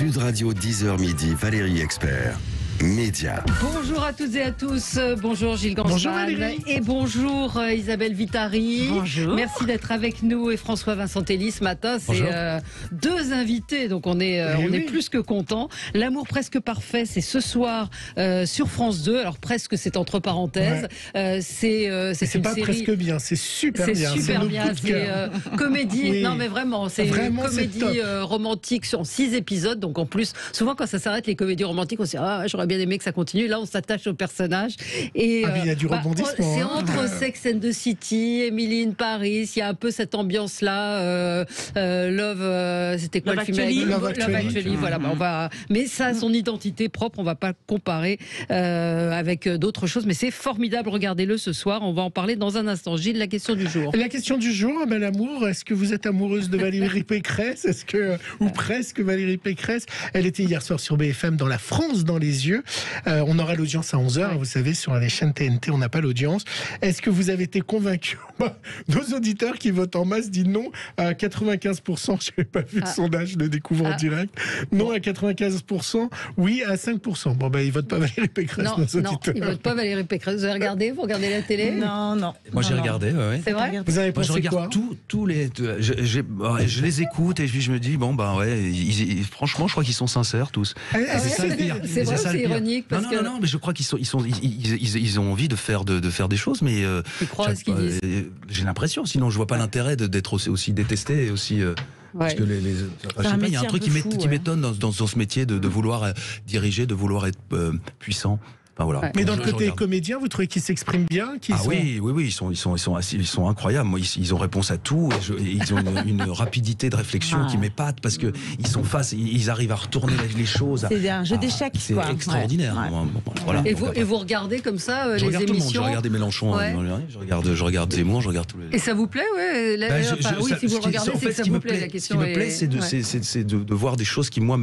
Sud Radio 10h midi, Valérie Expert. Média. Bonjour à toutes et à tous. Bonjour Gilles Gansman. Bonjour Valérie. Et bonjour Isabelle Vitari. Bonjour. Merci d'être avec nous et François-Vincent Telly ce matin. C'est deux invités, donc on est plus que contents. L'amour presque parfait, c'est ce soir sur France 2. Alors presque, c'est entre parenthèses. C'est une pas série. Presque bien, c'est super bien. C'est super bien. C'est comédie. Oui. Non mais vraiment, c'est une comédie romantique sur 6 épisodes. Donc en plus, souvent quand ça s'arrête les comédies romantiques, on se dit j'aurais bien aimé que ça continue. Là, on s'attach au personnage. Et il y a du rebondissement. C'est entre Sex and the City, Emily in Paris. Il y a un peu cette ambiance-là. Love, c'était quoi Love le film Actually. Love Actually. Voilà, mais ça a son identité propre. On va pas comparer avec d'autres choses. Mais c'est formidable. Regardez-le ce soir. On va en parler dans un instant. Gilles, la question du jour. La question du jour, l'amour. Est-ce que vous êtes amoureuse de Valérie Pécresse? Ou presque Valérie Pécresse? Elle était hier soir sur BFM dans La France dans les yeux. On aura l'audience à 11h. Vous savez, sur les chaînes TNT, on n'a pas l'audience. Est-ce que vous avez été convaincu? Nos auditeurs qui votent en masse disent non à 95%. Je n'avais pas vu le sondage, je le découvre en direct. Non à 95%. Oui à 5%. Ils votent pas Valérie Pécresse, nos auditeurs. Non, ils votent pas Valérie Pécresse. Vous avez regardé? Vous regardez la télé? Non. Moi j'ai regardé, ouais. C'est vrai? Vous avez Moi, je pensé quoi? regarde tous les. Je les écoute et puis je me dis franchement, je crois qu'ils sont sincères tous. C'est ça le pire. C'est vrai, c'est ironique parce que non, mais je crois qu'ils ont envie de faire des choses, mais ils croient à ce qu'ils disent. j'ai l'impression. Sinon, je vois pas l'intérêt d'être aussi détesté et aussi. Parce que je sais pas, il y a un truc qui m'étonne dans ce métier de vouloir diriger, de vouloir être puissant. Enfin, voilà. Mais dans le côté comédien, vous trouvez qu'ils s'expriment bien? Oui, ils sont incroyables. Moi, ils ont réponse à tout. Et ils ont une rapidité de réflexion qui m'épate parce que ils arrivent à retourner les choses. C'est un jeu d'échecs. C'est extraordinaire. Voilà. Et vous regardez comme ça je les regarde émissions? Tout le monde. Je regarde Mélenchon, je regarde Zemmour, je regarde tous les. Et ça vous plaît, oui, si vous le regardez, c'est que ça vous plaît. La question. Ce qui me plaît, c'est de voir des choses qui moi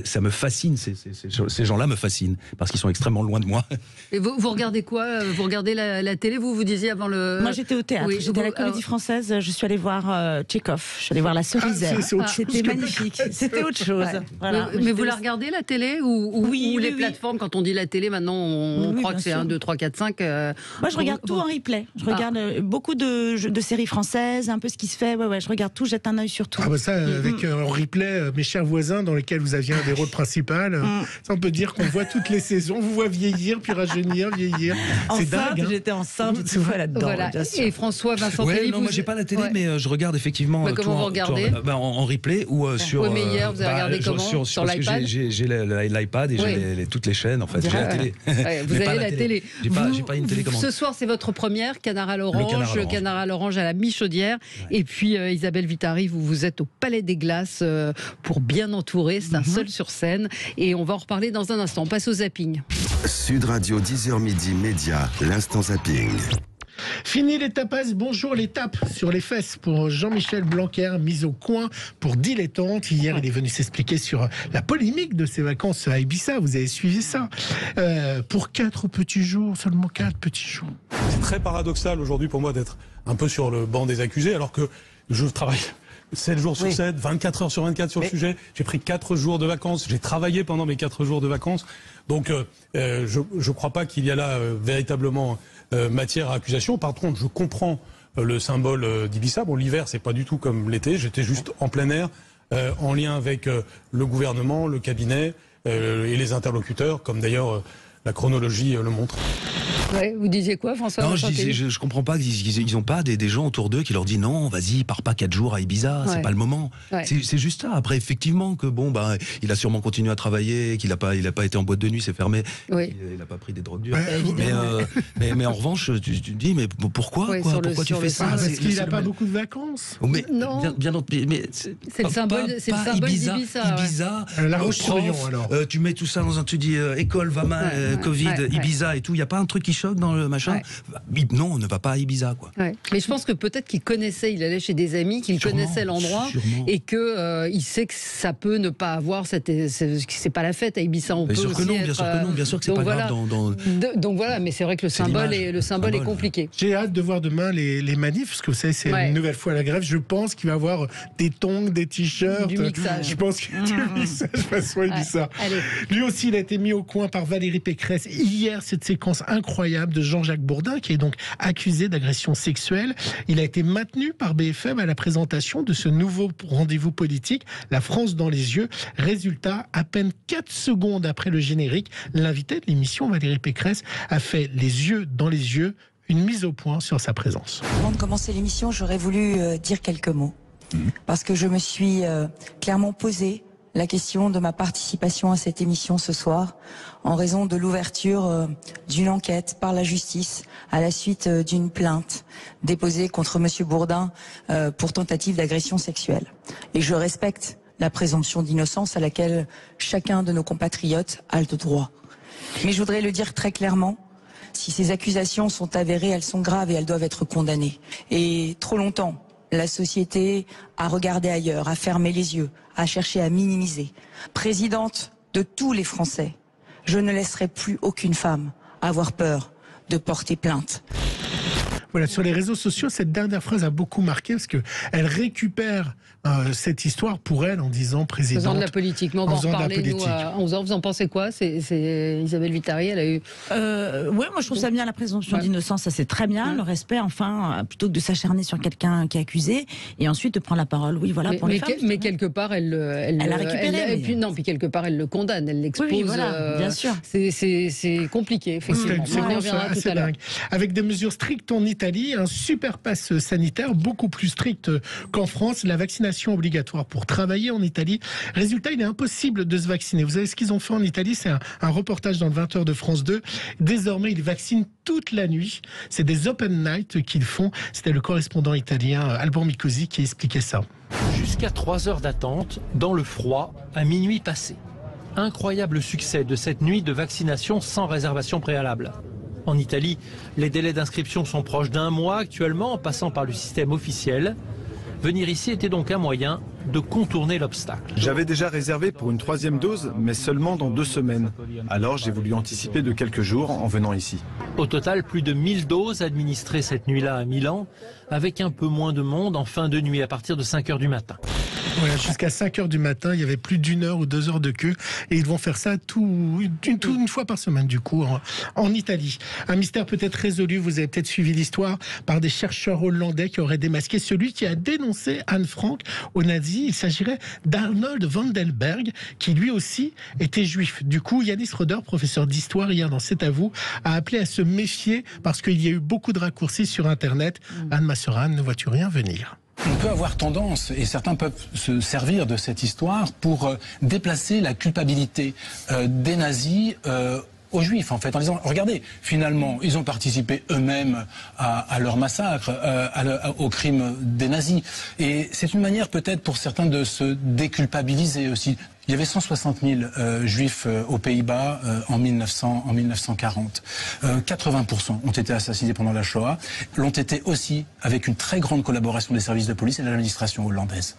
ça me fascine. Ces gens-là me fascinent parce qu'ils sont extrêmement loin de moi. Et vous regardez quoi? Vous regardez la télé? Vous disiez avant le... Moi j'étais au théâtre, j'étais à la Comédie Française, je suis allée voir Tchekhov, je suis allée voir La Cerisière. C'était magnifique, c'était autre chose. Voilà. Mais vous la regardez la télé ou les plateformes? Quand on dit la télé maintenant, on croit que c'est 1, 2, 3, 4, 5. Moi je regarde tout en replay, je regarde beaucoup de séries françaises, un peu ce qui se fait, je regarde tout, jette un œil sur tout. Avec en replay, Mes chers voisins, dans lesquels vous aviez un des rôles principaux, ça on peut dire qu'on voit toutes les saisons, vous voit vieillir, puis rajeunir, vieillir. C'est dingue. J'étais enceinte, j'ai tout fait là-dedans. Voilà. Et François-Vincent Telly, non, moi j'ai pas la télé, mais je regarde effectivement. Comment vous regardez? En replay ou sur. Oui, mais hier, vous avez regardé comment? Sur l'iPad? J'ai l'iPad et j'ai toutes les chaînes, en fait. J'ai la télé. Vous avez la télé. J'ai pas une télécommande. Ce soir, c'est votre première, Canard à l'orange. Canard à l'orange à la Michaudière. Et puis, Isabelle Vitari, vous êtes au Palais des Glaces pour bien entourer. C'est un seul sur scène. Et on va en reparler dans un instant. On passe au zapping. Sud Radio 10h midi, Média, l'instant zapping. Fini les tapas, bonjour les tapes sur les fesses pour Jean-Michel Blanquer, mis au coin pour dilettante. Hier, il est venu s'expliquer sur la polémique de ses vacances à Ibiza. Vous avez suivi ça. Pour 4 petits jours, seulement 4 petits jours. C'est très paradoxal aujourd'hui pour moi d'être un peu sur le banc des accusés alors que je travaille 7 jours sur 7, 24 heures sur 24 sur le sujet. J'ai pris 4 jours de vacances. J'ai travaillé pendant mes 4 jours de vacances. Donc, je crois pas qu'il y a là véritablement matière à accusation. Par contre, je comprends le symbole d'Ibiza. Bon, l'hiver, c'est pas du tout comme l'été. J'étais juste en plein air, en lien avec le gouvernement, le cabinet et les interlocuteurs, comme d'ailleurs la chronologie le montre. Ouais, vous disiez quoi, François? Non, je comprends pas qu'ils n'ont pas des gens autour d'eux qui leur disent non, vas-y, pars pas 4 jours à Ibiza, c'est pas le moment. Ouais. C'est juste ça. Après, effectivement, que il a sûrement continué à travailler, qu'il a pas été en boîte de nuit, c'est fermé, il a pas pris des drogues dures. Mais en revanche, tu te dis, mais pourquoi pourquoi tu fais ça? Parce qu'il n'a pas beaucoup de vacances. Mais non. C'est le symbole d'Ibiza. Ibiza, La Roche-sur-Yon, alors. Tu mets tout ça dans tu dis école va mal, Covid, Ibiza et tout, il n'y a pas un truc qui choque dans le machin? Non, on ne va pas à Ibiza, quoi. Mais je pense que peut-être qu'il connaissait, il allait chez des amis, qu'il connaissait l'endroit et que il sait que ça peut ne pas avoir c'est pas la fête à Ibiza. On peut sûr que non, bien sûr que non, bien sûr que c'est pas grave. Donc voilà, mais c'est vrai que le symbole est compliqué. J'ai hâte de voir demain les manifs, parce que vous savez, c'est une nouvelle fois la grève. Je pense qu'il va y avoir des tongs, des t-shirts. Du mixage. Je pense qu'il y a du mixage façon Ibiza. Lui aussi, il a été mis au coin par Valérie Pécresse. Hier, cette séquence incroyable de Jean-Jacques Bourdin, qui est donc accusé d'agression sexuelle. Il a été maintenu par BFM à la présentation de ce nouveau rendez-vous politique, La France dans les yeux. Résultat, à peine 4 secondes après le générique, l'invité de l'émission, Valérie Pécresse, a fait les yeux dans les yeux, une mise au point sur sa présence. Avant de commencer l'émission, j'aurais voulu dire quelques mots. Parce que je me suis clairement posé la question de ma participation à cette émission ce soir, en raison de l'ouverture d'une enquête par la justice à la suite d'une plainte déposée contre Monsieur Bourdin pour tentative d'agression sexuelle. Et je respecte la présomption d'innocence à laquelle chacun de nos compatriotes a le droit. Mais je voudrais le dire très clairement, si ces accusations sont avérées, elles sont graves et elles doivent être condamnées. Et trop longtemps, la société a regardé ailleurs, a fermé les yeux, a cherché à minimiser. Présidente de tous les Français, je ne laisserai plus aucune femme avoir peur de porter plainte. Voilà, sur les réseaux sociaux, cette dernière phrase a beaucoup marqué parce qu'elle récupère cette histoire pour elle en disant présidente. Faisant de la politique, mais on va en reparler nous à 11h. Vous en pensez quoi? C'est Isabelle Vittari, elle a eu... Ouais, moi je trouve ça bien, la présomption d'innocence, ça c'est très bien, le respect, enfin, plutôt que de s'acharner sur quelqu'un qui est accusé et ensuite de prendre la parole. Oui, voilà, pour les femmes. Mais quelque part, elle a récupéré. Puis quelque part, elle le condamne, elle l'expose. Oui, voilà, bien sûr. C'est compliqué, effectivement. C'est assez dingue. Avec des mesures strictes en Italie, un super pass sanitaire beaucoup plus strict qu'en France, la vaccination obligatoire pour travailler en Italie. Résultat, il est impossible de se vacciner. Vous savez ce qu'ils ont fait en Italie? C'est un reportage dans le 20h de France 2. Désormais, ils vaccinent toute la nuit. C'est des open night qu'ils font. C'était le correspondant italien Alban Micosi qui expliquait ça. Jusqu'à 3 heures d'attente, dans le froid, à minuit passé. Incroyable succès de cette nuit de vaccination sans réservation préalable. En Italie, les délais d'inscription sont proches d'1 mois actuellement, en passant par le système officiel. Venir ici était donc un moyen de contourner l'obstacle. J'avais déjà réservé pour une 3e dose, mais seulement dans 2 semaines. Alors j'ai voulu anticiper de quelques jours en venant ici. Au total, plus de 1000 doses administrées cette nuit-là à Milan, avec un peu moins de monde en fin de nuit à partir de 5h du matin. Voilà, jusqu'à 5h du matin, il y avait plus d'1 heure ou 2 heures de queue et ils vont faire ça une fois par semaine du coup en Italie. Un mystère peut-être résolu, vous avez peut-être suivi l'histoire, par des chercheurs hollandais qui auraient démasqué celui qui a dénoncé Anne Frank aux nazis. Il s'agirait d'Arnold Vandenberg qui lui aussi était juif. Du coup, Yanis Roder, professeur d'histoire hier dans C'est à vous, a appelé à se méfier parce qu'il y a eu beaucoup de raccourcis sur Internet. Anne Masseran, ne vois-tu rien venir? On peut avoir tendance, et certains peuvent se servir de cette histoire pour déplacer la culpabilité des nazis aux juifs, en fait, en disant, regardez, finalement, ils ont participé eux-mêmes à leur massacre, au crime des nazis. Et c'est une manière peut-être pour certains de se déculpabiliser aussi. Il y avait 160 000 juifs aux Pays-Bas en 1940. 80% ont été assassinés pendant la Shoah, l'ont été aussi avec une très grande collaboration des services de police et de l'administration hollandaise.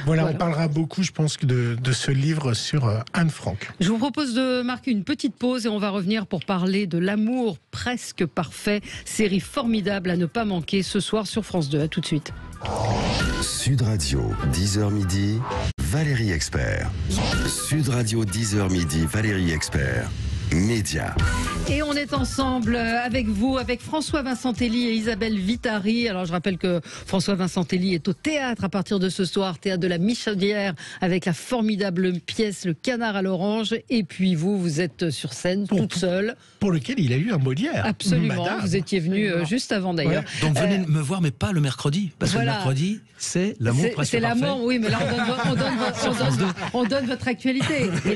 Voilà, on parlera beaucoup, je pense, de ce livre sur Anne Frank. Je vous propose de marquer une petite pause et on va revenir pour parler de L'amour presque parfait, série formidable à ne pas manquer ce soir sur France 2. À tout de suite. Sud Radio, 10h midi, Valérie Expert. Sud Radio, 10h midi, Valérie Expert. Média. Et on est ensemble avec vous, avec François Vincentelli et Isabelle Vittari. Alors je rappelle que François Vincentelli est au théâtre à partir de ce soir, théâtre de la Michodière, avec la formidable pièce Le Canard à l'orange. Et puis vous êtes sur scène toute seule. Pour lequel il a eu un Molière. Absolument, madame. Vous étiez venu juste avant d'ailleurs. Ouais. Donc venez me voir, mais pas le mercredi. Parce que le mercredi, c'est L'amour presque parfait. C'est l'amour, oui, mais là on donne votre actualité. Et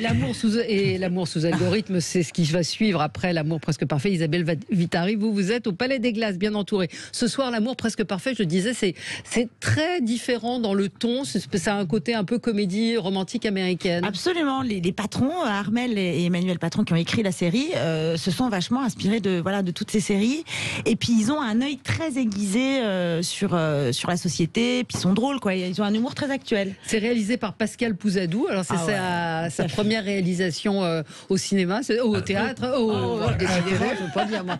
l'amour sous algorithme, c'est c'est ce qui va suivre après L'amour presque parfait. Isabelle Vitari, vous êtes au Palais des Glaces, bien entourée. Ce soir, L'amour presque parfait, je disais, c'est très différent dans le ton. Ça a un côté un peu comédie romantique américaine. Absolument. Les patrons, Armel et Emmanuel Patron, qui ont écrit la série, se sont vachement inspirés de toutes ces séries. Et puis ils ont un œil très aiguisé sur la société. Puis ils sont drôles, quoi. Ils ont un humour très actuel. C'est réalisé par Pascal Pouzadou. Alors c'est sa première réalisation au cinéma, au théâtre, décidément, je ne veux pas dire moi.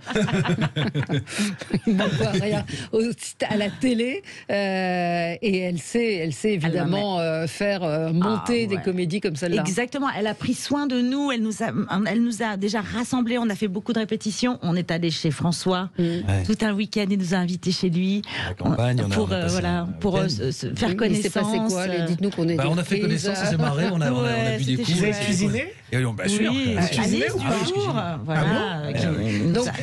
Il n'en voit rien. À la télé, et elle sait évidemment faire monter des comédies comme celle-là. Exactement. Elle a pris soin de nous. Elle nous a déjà rassemblés. On a fait beaucoup de répétitions. On est allé chez François tout un week-end. Il nous a invités chez lui pour se faire connaissance. Il s'est passé quoi? Dites-nous qu'on est. On a fait connaissance, on s'est marré, on a bu des coups. Vous avez cuisiné? Bien sûr. Alice Dufour,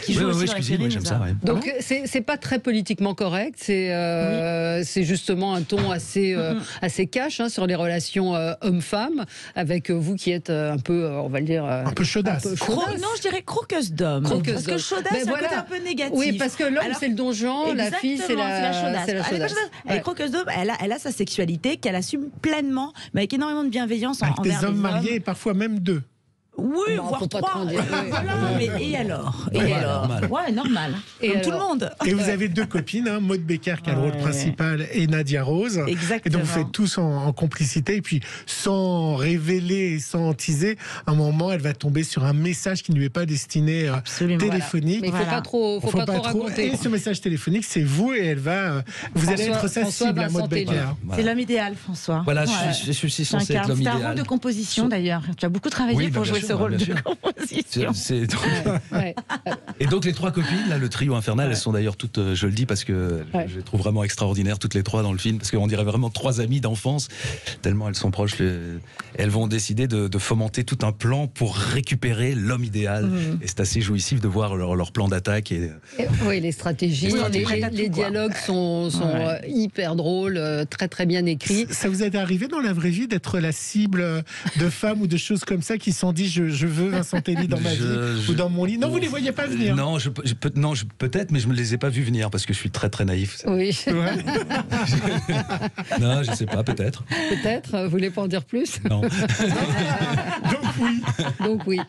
qui joue aussi dans la série. J'aime ça. Donc c'est pas très politiquement correct. C'est justement un ton assez cash sur les relations hommes-femmes, avec vous qui êtes un peu, on va le dire, un peu chaudasse. Non, je dirais croqueuse d'homme. Parce que chaudasse, c'est un côté un peu négatif. Oui, parce que l'homme c'est le donjon, la fille c'est la chaudasse. Elle est croqueuse d'homme. Elle a sa sexualité qu'elle assume pleinement, mais avec énormément de bienveillance envers les hommes. Des hommes mariés et parfois même deux. Oui, voire trois. Et alors normal. Ouais, normal. Comme tout le monde. Et vous avez deux copines, Maud Becker qui a le rôle principal et Nadia Rose. Exactement. Et donc vous faites tous en complicité. Et puis sans révéler et sans teaser, à un moment elle va tomber sur un message qui ne lui est pas destiné téléphonique. Mais il ne faut pas trop raconter. Et ce message téléphonique, c'est vous et elle va. Vous allez être sa cible, Maud Becker. C'est l'homme idéal, François. Voilà, je suis censé être l'homme idéal. C'est un rôle de composition d'ailleurs. Tu as beaucoup travaillé pour jouer ce rôle de composition. Et donc les trois copines, là, le trio infernal, elles sont d'ailleurs toutes, je le dis parce que je les trouve vraiment extraordinaires, toutes les trois dans le film, parce qu'on dirait vraiment trois amies d'enfance, tellement elles sont proches. Elles vont décider de fomenter tout un plan pour récupérer l'homme idéal. Et c'est assez jouissif de voir leur plan d'attaque. Oui, les stratégies, les dialogues sont hyper drôles, très très bien écrits. Ça vous est arrivé dans la vraie vie d'être la cible de femmes ou de choses comme ça qui se sont dit je veux Vincent Telly dans ma vie ou dans mon lit? Non, vous ne les voyez pas venir. Non, peut-être, mais je ne me les ai pas vus venir parce que je suis très très naïf. Oui. Non, je ne sais pas, peut-être. Peut-être, vous ne voulez pas en dire plus? Non. Donc oui.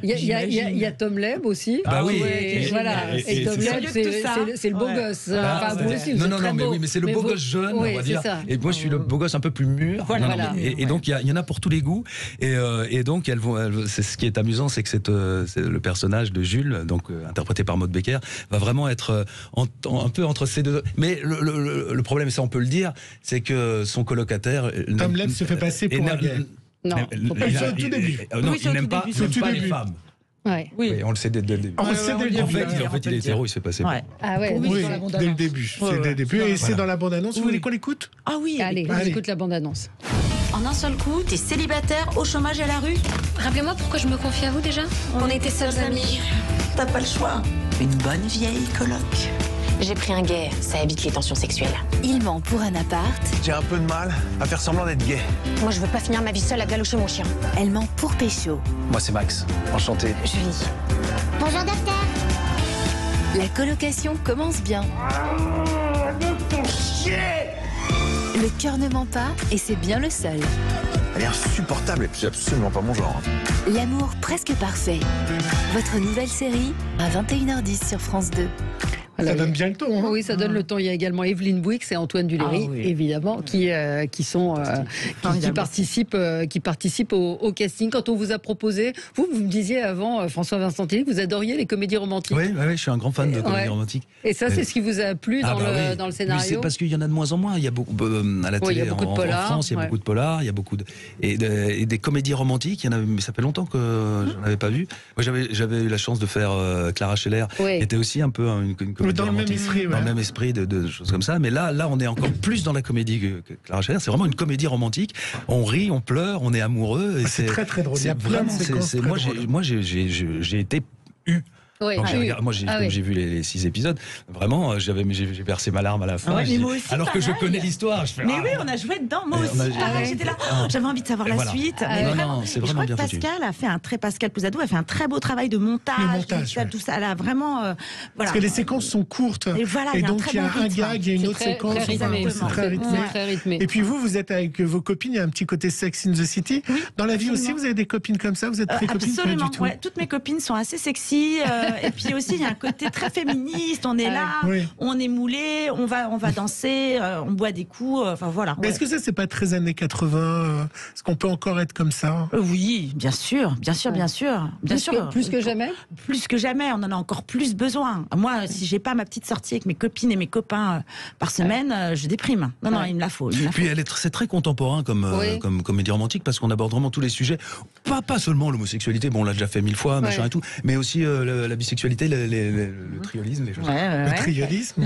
Il y a Tom Leb aussi. Bah oui. Voilà. Et Tom Leb, c'est le beau gosse. Enfin, vous aussi, vous êtes très beau. Mais c'est le beau gosse jeune, on va dire. Et moi, je suis le beau gosse un peu plus mûr. Voilà. Et donc, il y en a pour tous les goûts. Et donc, c'est ce qui est amusant, c'est que le personnage de Jules, donc interprété par Maud Becker, va vraiment être un peu entre ces deux. Mais le problème, et ça on peut le dire, c'est que son colocataire Tom Leb se fait passer pour un gay. Non, c'est au tout début. Il n'aime pas les femmes. Oui, on le sait dès le début. En fait, il est hétéro, il se fait passer pour. Ah ouais, oui, dès le début. C'est dès le début. Et c'est dans la bande-annonce. Vous voulez qu'on l'écoute? Ah oui, allez, on écoute la bande-annonce. En un seul coup, t'es célibataire, au chômage et à la rue. Rappelez-moi pourquoi je me confie à vous déjà. On était seuls amis. T'as pas le choix. Une bonne vieille coloc. J'ai pris un gay, ça évite les tensions sexuelles. Il ment pour un appart. J'ai un peu de mal à faire semblant d'être gay. Moi, je veux pas finir ma vie seule à galocher mon chien. Elle ment pour pécho. Moi, c'est Max. Enchanté. Julie. Bonjour, docteur. La colocation commence bien. Le cœur ne ment pas et c'est bien le seul. Elle est insupportable et puis c'est absolument pas mon genre. L'amour presque parfait. Votre nouvelle série à 21h10 sur France 2. Ça donne bien le ton. Oui, ça donne le ton. Il y a également Evelyne Bouix et Antoine Duléry, évidemment, qui participent au casting. Quand on vous a proposé, vous me disiez avant, François Vincent Telly, que vous adoriez les comédies romantiques. Oui, je suis un grand fan de comédies romantiques. Et ça, c'est ce qui vous a plu dans le scénario? C'est parce qu'il y en a de moins en moins. Il y a beaucoup à la télé, en France, il y a beaucoup de polars, il y a beaucoup et des comédies romantiques. Il y en a, mais ça fait longtemps que je n'en avais pas vu. Moi, j'avais eu la chance de faire Clara Scheller, qui était aussi un peu une comédie dans le même esprit, dans le même esprit de choses comme ça. Mais là, on est encore plus dans la comédie que Clara Scheller. C'est vraiment une comédie romantique. On rit, on pleure, on est amoureux. C'est très très drôle. Il y a plein de séquences très drôles. Moi, j'ai été Ouais. Moi, j'ai vu les 6 épisodes. Vraiment, j'ai versé ma larme à la fin. Ouais, mais moi aussi, alors que je connais l'histoire. Mais oui, on a joué dedans. Moi aussi, j'étais là. J'avais envie de savoir la suite. Non, c'est vraiment bien foutu. Pascal Pouzadou a fait un très beau travail de montage. Tout ça, elle a vraiment. Voilà. Parce que les séquences sont courtes. Et donc, il y a un gag, il y a une autre séquence. C'est très rythmé. Et puis vous êtes avec vos copines, il y a un petit côté Sex in the City. Dans la vie aussi, vous avez des copines comme ça? Vous êtes très copines? Absolument. Toutes mes copines sont assez sexy. Et puis aussi, il y a un côté très féministe. On est là, on est moulé, on va danser, on boit des coups. Enfin voilà. Mais est-ce que ça, c'est pas très années 80? Est-ce qu'on peut encore être comme ça? Oui, bien sûr. Plus que jamais. Plus que jamais. On en a encore plus besoin. Moi, si j'ai pas ma petite sortie avec mes copines et mes copains par semaine, je déprime. Non, il me la faut. Puis c'est très contemporain comme comédie romantique parce qu'on aborde vraiment tous les sujets. Pas seulement l'homosexualité, bon on l'a déjà fait 1000 fois, machin et tout, mais aussi la bisexualité, le triolisme, les choses. Le triolisme.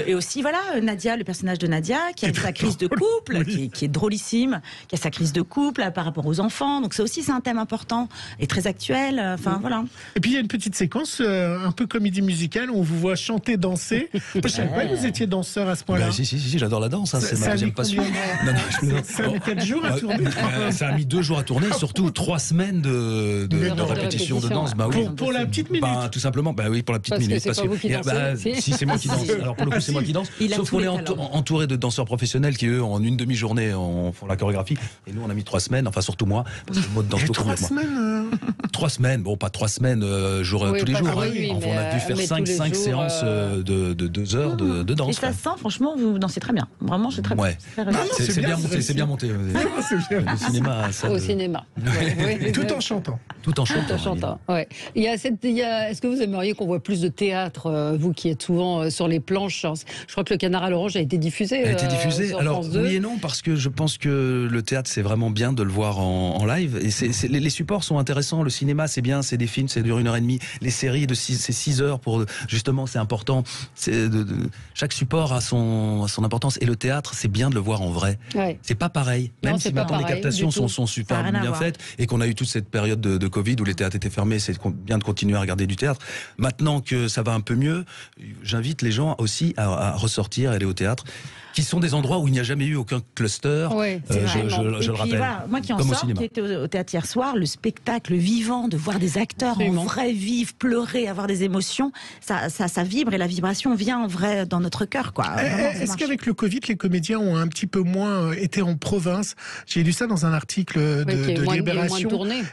Et aussi Nadia, le personnage de Nadia, qui a sa crise de couple, qui est drôlissime, qui a sa crise de couple par rapport aux enfants. Donc c'est un thème important et très actuel. Enfin voilà. Et puis il y a une petite séquence un peu comédie musicale où on vous voit chanter, danser. Je savais pas que vous étiez danseur à ce point-là. Si, j'adore la danse. C'est ma deuxième passion. Ça a mis 4 jours à tourner. Ça a mis 2 jours à tourner, surtout 3 semaines de répétition de danse. Bah oui. Pour la petite minute. Tout simplement, pour la petite minute. Parce que c'est pas vous qui dansez. Si c'est moi qui danse. Alors pour le coup, c'est moi qui danse. Sauf qu'on est entouré de danseurs professionnels qui eux en une demi-journée font la chorégraphie. Et nous on a mis 3 semaines. Enfin surtout moi, parce que le mode danse tout comme moi. 3 semaines. 3 semaines. Bon, pas 3 semaines tous les jours. On a dû faire 5 séances de 2 heures de danse. Et ça se sent, franchement, vous dansez très bien. Vraiment, c'est très bien. C'est bien monté. Le cinéma. Au cinéma. Tout en chantant. Tout en chantant. Ouais. Est-ce que vous aimeriez qu'on voit plus de théâtre, vous qui êtes souvent sur les planches? Je crois que Le Canard à l'Orange a été diffusé. Sur Alors France 2. oui et non, parce que je pense que le théâtre c'est vraiment bien de le voir en live. Et les supports sont intéressants. Le cinéma c'est bien, c'est des films, ça dure 1h30. Les séries c'est 6 heures pour justement c'est important. Chaque support a son importance. Et le théâtre c'est bien de le voir en vrai. Ouais. C'est pas pareil. Même si maintenant les captations sont super bien faites et qu'on a eu toute cette période de Covid où les théâtres étaient fermés, c'est bien de continuer à regarder du théâtre. Maintenant que ça va un peu mieux, j'invite les gens aussi à ressortir, à aller au théâtre, qui sont des endroits où il n'y a jamais eu aucun cluster. Ouais, je le rappelle. Voilà, moi qui en sors, qui était au théâtre hier soir, le spectacle vivant, de voir des acteurs en vrai vivre, pleurer, avoir des émotions, ça vibre et la vibration vient en vrai dans notre cœur. Est-ce qu'avec le Covid, les comédiens ont un petit peu moins été en province? J'ai lu ça dans un article de Libération.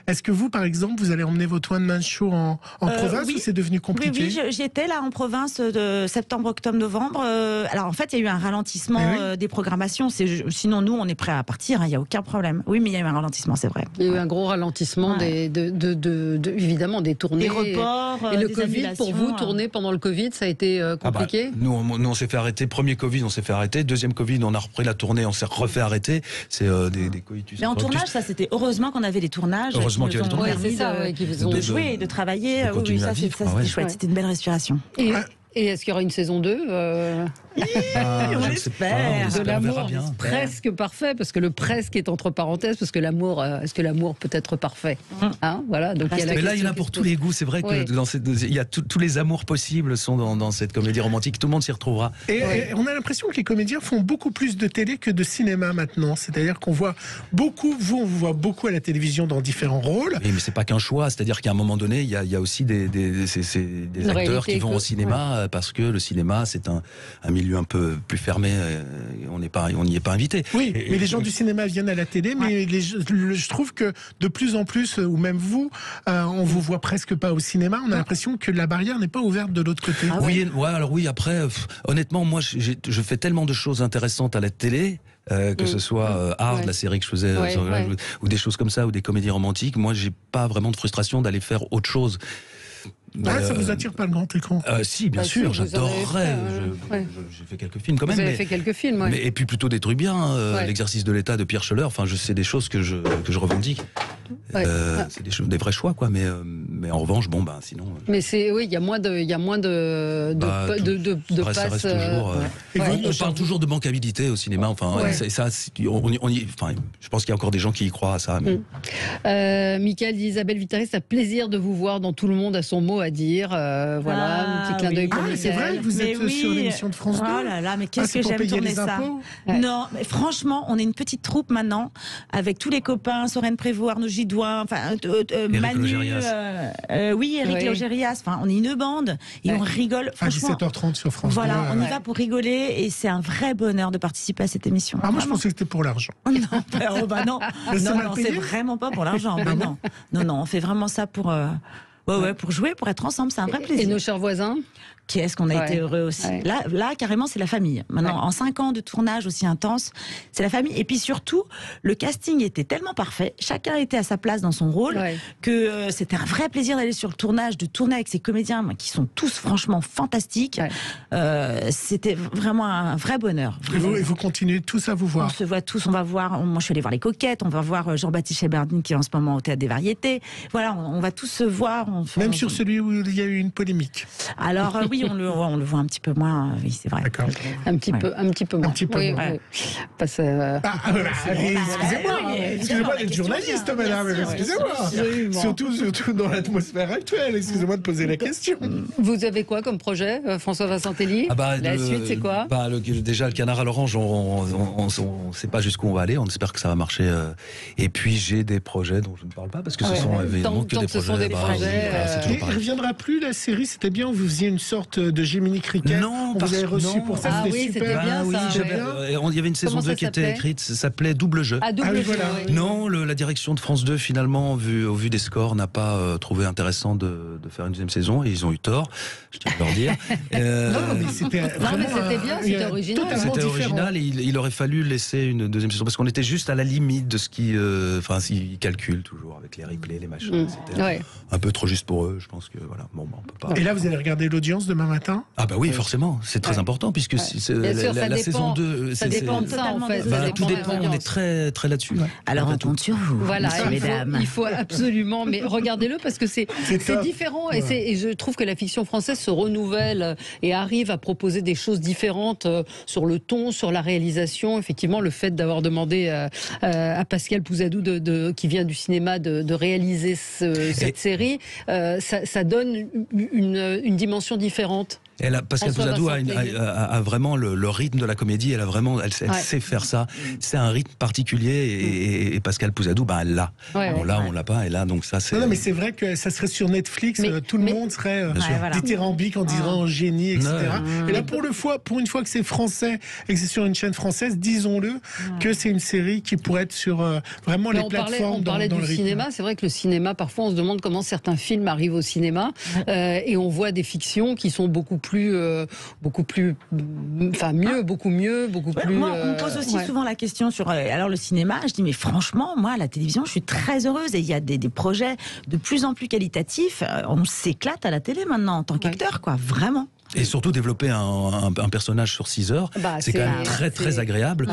Est-ce que vous, par exemple, vous allez emmener votre one-man show en province ou c'est devenu compliqué? Oui, j'y étais là en province de septembre, octobre, novembre. Alors en fait, il y a eu un ralentissement des programmations. Sinon, nous, on est prêts à partir, il n'y a aucun problème. Oui, mais il y a eu un ralentissement, c'est vrai. Il y a eu un gros ralentissement évidemment des tournées. Des reports, et le Covid, pour vous, tourner pendant le Covid, ça a été compliqué? Nous, on s'est fait arrêter. Premier Covid, on s'est fait arrêter. Deuxième Covid, on a repris la tournée, on s'est refait arrêter. C'est des coitus. Mais en tournage, ça, c'était heureusement qu'on avait les tournages. Heureusement qu'il y avait les tournages. Qui vous ont de jouer, de travailler. Oui, ça, c'était chouette. C'était une belle respiration. Et est-ce qu'il y aura une saison 2 on l'espère. De l'amour presque parfait, parce que le presque est entre parenthèses, parce que l'amour, est-ce que l'amour peut être parfait? Voilà. Donc mais là, il y en a pour tous les goûts. C'est vrai que il y a tous les amours possibles sont dans cette comédie romantique. Tout le monde s'y retrouvera. Et on a l'impression que les comédiens font beaucoup plus de télé que de cinéma maintenant. C'est-à-dire qu'on voit beaucoup, on vous voit beaucoup à la télévision dans différents rôles. Mais c'est pas qu'un choix. C'est-à-dire qu'à un moment donné, il y a aussi des acteurs qui vont au cinéma parce que le cinéma, c'est un milieu un peu plus fermé, on n'y est pas invité. Oui, mais les gens du cinéma viennent à la télé, mais je trouve que de plus en plus, ou même vous, on vous voit presque pas au cinéma, on a l'impression que la barrière n'est pas ouverte de l'autre côté. Oui, après, honnêtement, moi, je fais tellement de choses intéressantes à la télé, que ce soit Hard, la série que je faisais, ou des choses comme ça, ou des comédies romantiques, moi, j'ai pas vraiment de frustration d'aller faire autre chose. Ça vous attire pas le grand écran? Si, bien sûr, j'adorerais. J'ai fait quelques films quand même. Vous avez fait quelques films, et puis plutôt des trucs bien. L'exercice de l'État de Pierre Scheller. Enfin, c'est des choses que je revendique. C'est des vrais choix, quoi. Mais en revanche, bon, ben, sinon. Mais il y a moins de ça reste passes. Toujours. On parle toujours de bancabilité au cinéma. Enfin, ça, je pense qu'il y a encore des gens qui y croient à ça. Mais... Michael dit Isabelle Vitari, c'est un plaisir de vous voir dans Tout le monde a son mot à dire. Voilà, un petit clin d'œil pour c'est vrai, vous êtes sur l'émission de France 2. Oh là là, mais qu'est-ce que j'aime tourner ça. Non, mais franchement, on est une petite troupe maintenant, avec tous les copains, Sorène Prévost, Arnaud Gidoin, enfin Manu, Eric Logérias. Enfin, on est une bande et on rigole. À 17h30 sur France 2. Voilà, on y va pour rigoler et c'est un vrai bonheur de participer à cette émission. Moi, je pensais que c'était pour l'argent. Non, c'est vraiment pas pour l'argent. Non, on fait vraiment ça pour jouer, pour être ensemble, c'est un vrai plaisir. Et nos chers voisins ? Qui est-ce qu'on a été heureux aussi. Là, carrément, c'est la famille. Maintenant, en 5 ans de tournage aussi intense, c'est la famille. Et puis surtout, le casting était tellement parfait, chacun était à sa place dans son rôle, que c'était un vrai plaisir d'aller sur le tournage, de tourner avec ces comédiens qui sont tous franchement fantastiques. C'était vraiment un vrai bonheur. Et vous continuez tous à vous voir ? On se voit tous, on va voir, moi je suis allée voir Les Coquettes, on va voir Jean-Baptiste Chebardine qui est en ce moment au Théâtre des Variétés. Voilà, on va tous se voir. Même sur celui où il y a eu une polémique. Alors oui, on le voit un petit peu moins, oui, c'est vrai. D'accord. Un petit peu moins. Excusez-moi d'être journaliste, madame. Excusez-moi. Surtout dans l'atmosphère actuelle. Excusez-moi de poser la question. Vous avez quoi comme projet, François Vincentelli ? La suite, c'est quoi ? Déjà, le Canard à l'orange, on ne sait pas jusqu'où on va aller. On espère que ça va marcher. Et puis, j'ai des projets dont je ne parle pas parce que ce sont évidemment que des projets. Il ne reviendra plus, la série. C'était bien, vous faisiez une sorte de Gemini Cricket. Non, vous avez reçu pour ça, c'était super. Il y avait une saison 2 qui était écrite, ça s'appelait Double Jeu. Non, la direction de France 2, finalement, au vu des scores, n'a pas trouvé intéressant de faire une deuxième saison, et ils ont eu tort, je tiens à leur dire. Non, mais c'était bien, c'était original. C'était original, et il aurait fallu laisser une deuxième saison, parce qu'on était juste à la limite de ce qui... Enfin, ils calculent toujours avec les replays, les machins. C'était un peu trop juste pour eux, je pense que... Voilà, bon, on peut pas... Et là, vous allez regarder l'audience demain matin ? Ah bah oui, forcément, c'est très important, puisque la saison 2... Ça dépend de ça, en fait. Tout dépend, on est très, très là-dessus. Alors on compte sur vous, mesdames. Il faut absolument, mais regardez-le, parce que c'est différent, et je trouve que la fiction française se renouvelle et arrive à proposer des choses différentes sur le ton, sur la réalisation. Effectivement, le fait d'avoir demandé à Pascal Pouzadou, qui vient du cinéma, de réaliser cette série, ça donne une dimension différente. Pascal Pouzadou a vraiment le rythme de la comédie. Elle sait faire ça. C'est un rythme particulier, et Pascal Pouzadou, elle l'a. On l'a pas, et là, donc ça, c'est... Non, mais c'est vrai que ça serait sur Netflix, tout le monde serait dithyrambique en disant génie, etc. Et là, pour une fois que c'est français et que c'est sur une chaîne française, disons-le, que c'est une série qui pourrait être sur vraiment les plateformes. On parlait du cinéma. C'est vrai que le cinéma, parfois, on se demande comment certains films arrivent au cinéma, et on voit des fictions qui sont beaucoup mieux, beaucoup plus. Moi, on me pose aussi souvent la question sur alors le cinéma. Je dis mais franchement, moi, à la télévision, je suis très heureuse, et il y a des projets de plus en plus qualitatifs. On s'éclate à la télé maintenant en tant qu'acteur, quoi, vraiment. Et surtout développer un personnage sur 6 heures, c'est quand même très agréable,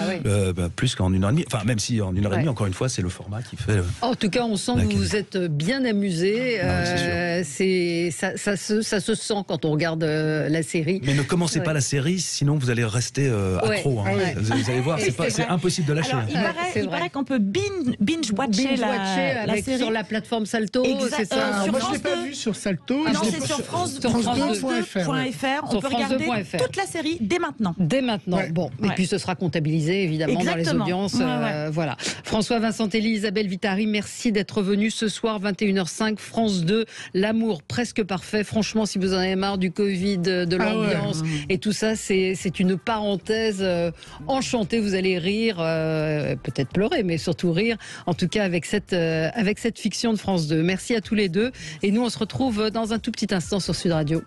plus qu'en 1h30. Enfin, même si en 1h30, encore une fois, c'est le format qui fait... En tout cas, on sent que vous êtes bien amusés. Ça se sent quand on regarde la série. Mais ne commencez pas la série, sinon vous allez rester accro. Vous allez voir, c'est impossible de lâcher. Alors, il paraît qu'on peut binge-watcher la série sur la plateforme Salto. C'est ça. Moi, je ne l'ai pas vu sur Salto. Non, c'est sur France2.fr. On peut regarder toute la série dès maintenant. Et puis ce sera comptabilisé évidemment dans les audiences. Voilà. François Vincentelli, Isabelle Vitari, merci d'être venus ce soir, 21h05, France 2, l'amour presque parfait. Franchement, si vous en avez marre du Covid, de l'ambiance et tout ça, c'est une parenthèse enchantée. Vous allez rire, peut-être pleurer, mais surtout rire. En tout cas, avec cette fiction de France 2. Merci à tous les deux. Et nous, on se retrouve dans un tout petit instant sur Sud Radio.